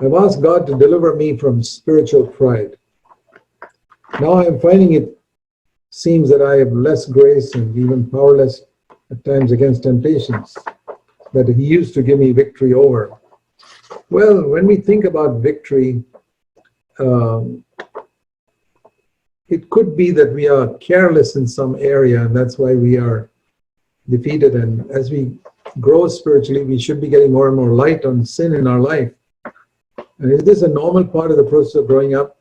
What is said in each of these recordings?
I've asked God to deliver me from spiritual pride. Now I am finding it seems that I have less grace and even powerless at times against temptations that He used to give me victory over. Well, when we think about victory, it could be that we are careless in some area, and that's why we are defeated. And as we grow spiritually, we should be getting more and more light on sin in our life. And is this a normal part of the process of growing up?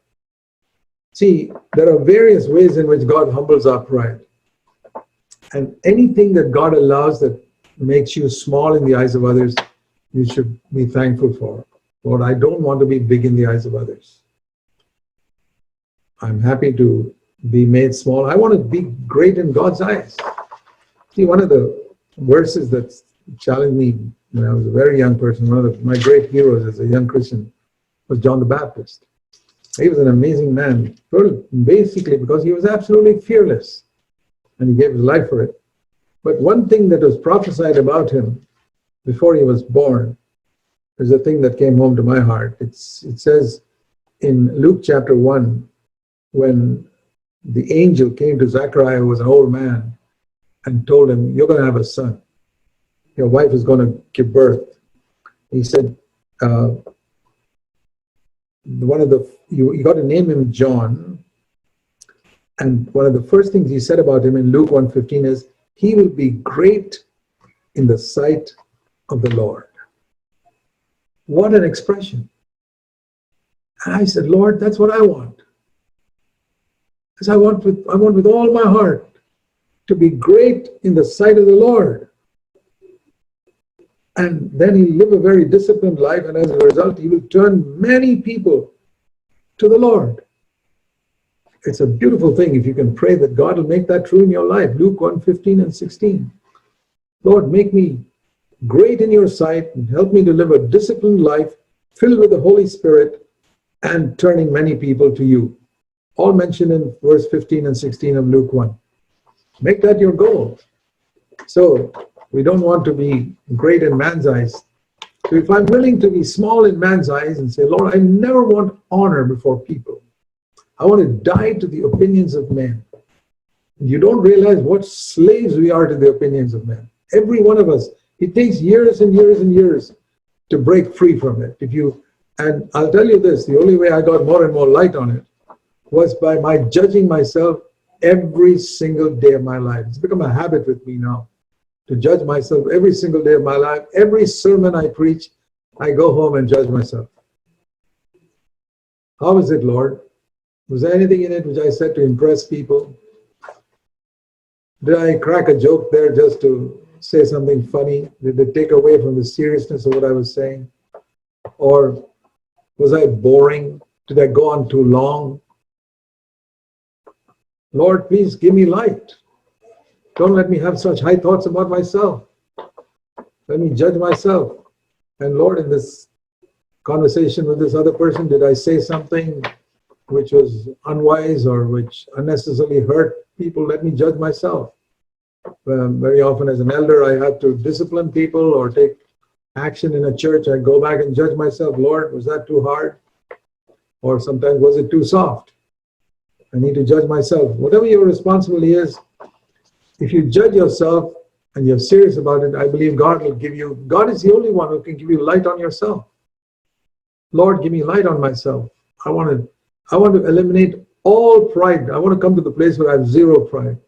See, there are various ways in which God humbles our pride. And anything that God allows that makes you small in the eyes of others, you should be thankful for. Lord, I don't want to be big in the eyes of others. I'm happy to be made small. I want to be great in God's eyes. See, one of the verses that challenged me when I was a very young person, one of my great heroes as a young Christian was John the Baptist. He was an amazing man, basically because he was absolutely fearless and he gave his life for it. But one thing that was prophesied about him before he was born is a thing that came home to my heart. It says in Luke chapter 1, when the angel came to Zechariah, who was an old man, and told him, you're going to have a son. Your wife is going to give birth. He said, you got to name him John. And one of the first things he said about him in Luke 1:15 is, he will be great in the sight of the Lord. What an expression. And I said, Lord, that's what I want. Because I want with all my heart to be great in the sight of the Lord. And then he'll live a very disciplined life, and as a result, he will turn many people to the Lord. It's a beautiful thing if you can pray that God will make that true in your life. Luke 1:15 and 16. Lord, make me great in your sight and help me to live a disciplined life filled with the Holy Spirit and turning many people to you. All mentioned in verse 15 and 16 of Luke 1. Make that your goal. So we don't want to be great in man's eyes. So if I'm willing to be small in man's eyes and say, Lord, I never want honor before people. I want to die to the opinions of men. You don't realize what slaves we are to the opinions of men. Every one of us, it takes years and years and years to break free from it. And I'll tell you this, the only way I got more and more light on it was by my judging myself every single day of my life. It's become a habit with me now to judge myself every single day of my life. Every sermon I preach, I go home and judge myself. How is it, Lord? Was there anything in it which I said to impress people? Did I crack a joke there just to say something funny? Did it take away from the seriousness of what I was saying? Or was I boring? Did I go on too long? Lord, please give me light. Don't let me have such high thoughts about myself. Let me judge myself. And Lord, in this conversation with this other person, did I say something which was unwise or which unnecessarily hurt people? Let me judge myself. Very often as an elder, I have to discipline people or take action in a church. I go back and judge myself. Lord, was that too hard? Or sometimes was it too soft? I need to judge myself. Whatever your responsibility is, if you judge yourself and you're serious about it, I believe God will give you, God is the only one who can give you light on yourself. Lord, give me light on myself. I want to eliminate all pride. I want to come to the place where I have zero pride.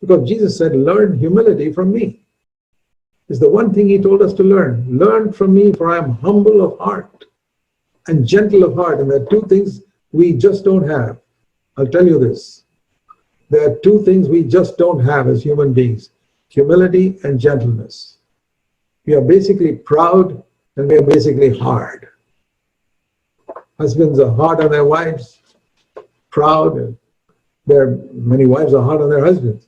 Because Jesus said, learn humility from me. It's the one thing he told us to learn. Learn from me, for I am humble of heart and gentle of heart. And there are two things we just don't have. I'll tell you this. There are two things we just don't have as human beings. Humility and gentleness. We are basically proud and we are basically hard. Husbands are hard on their wives, proud, and many wives are hard on their husbands.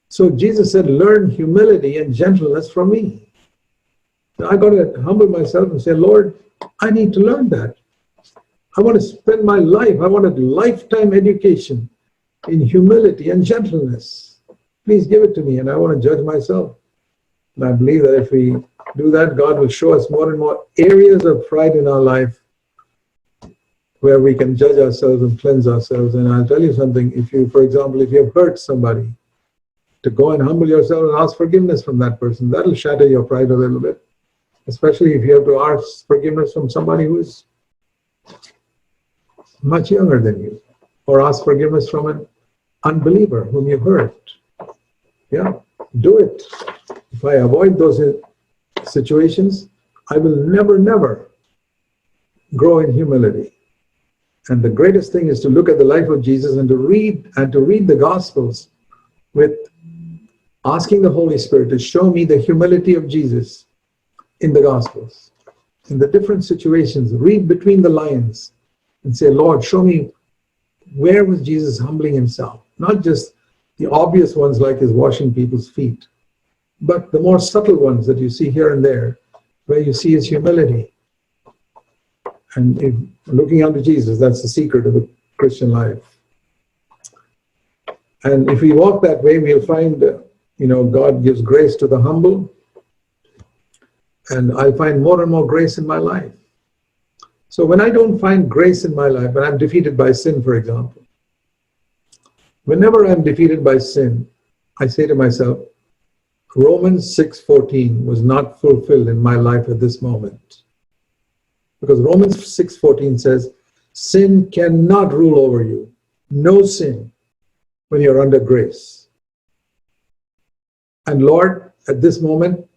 So Jesus said, learn humility and gentleness from me. Now I got to humble myself and say, Lord, I need to learn that. I want to spend my life, I want a lifetime education in humility and gentleness. Please give it to me, and I want to judge myself. And I believe that if we do that, God will show us more and more areas of pride in our life where we can judge ourselves and cleanse ourselves. And I'll tell you something, if you, for example, if you have hurt somebody, to go and humble yourself and ask forgiveness from that person, that'll shatter your pride a little bit. Especially if you have to ask forgiveness from somebody who is much younger than you, or ask forgiveness from an unbeliever whom you hurt. Yeah, do it. If I avoid those situations, I will never grow in humility. And the greatest thing is to look at the life of Jesus and to read the Gospels with asking the Holy Spirit to show me the humility of Jesus in the Gospels, in the different situations. Read between the lines and say, Lord, show me where was Jesus humbling himself? Not just the obvious ones like his washing people's feet, but the more subtle ones that you see here and there, where you see his humility. And if looking unto Jesus, that's the secret of the Christian life. And if we walk that way, we'll find, God gives grace to the humble. And I find more and more grace in my life. So when I don't find grace in my life, when I'm defeated by sin, for example, whenever I'm defeated by sin, I say to myself, Romans 6:14 was not fulfilled in my life at this moment. Because Romans 6:14 says, sin cannot rule over you. No sin when you're under grace. And Lord, at this moment,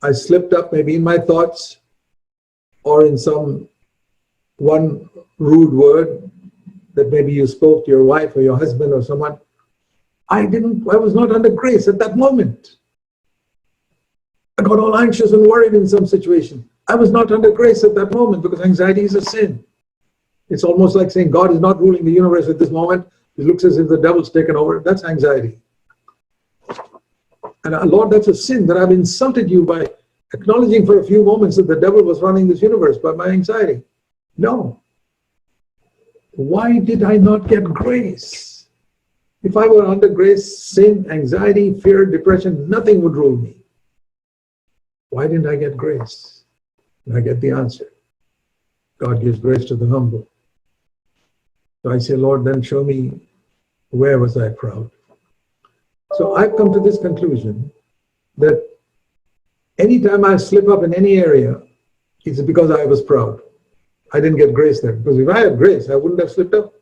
I slipped up maybe in my thoughts or in one rude word that maybe you spoke to your wife or your husband or someone. I was not under grace at that moment. I got all anxious and worried in some situation. I was not under grace at that moment because anxiety is a sin. It's almost like saying God is not ruling the universe at this moment. It looks as if the devil's taken over. That's anxiety. And Lord, that's a sin that I've insulted you by acknowledging for a few moments that the devil was running this universe by my anxiety. No. Why did I not get grace? If I were under grace, sin, anxiety, fear, depression, nothing would rule me. Why didn't I get grace? And I get the answer. God gives grace to the humble. So I say, Lord, then show me where was I proud. So I've come to this conclusion that anytime I slip up in any area, it's because I was proud. I didn't get grace there. Because if I had grace, I wouldn't have slipped up.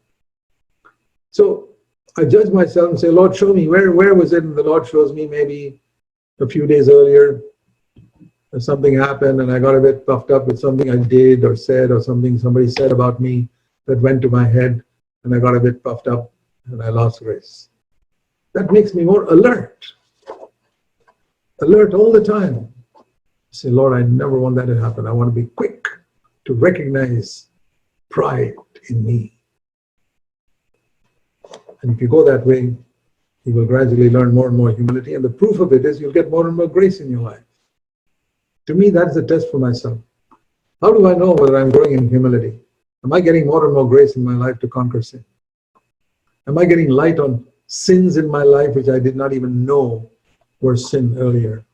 So I judge myself and say, Lord, show me where was it? And the Lord shows me maybe a few days earlier, something happened and I got a bit puffed up with something I did or said or something somebody said about me that went to my head and I got a bit puffed up and I lost grace. That makes me more alert all the time. I say, Lord, I never want that to happen. I want to be quick to recognize pride in me. And if you go that way, you will gradually learn more and more humility. And the proof of it is you'll get more and more grace in your life. To me, that's the test for myself. How do I know whether I'm growing in humility? Am I getting more and more grace in my life to conquer sin? Am I getting light on sins in my life which I did not even know were sin earlier?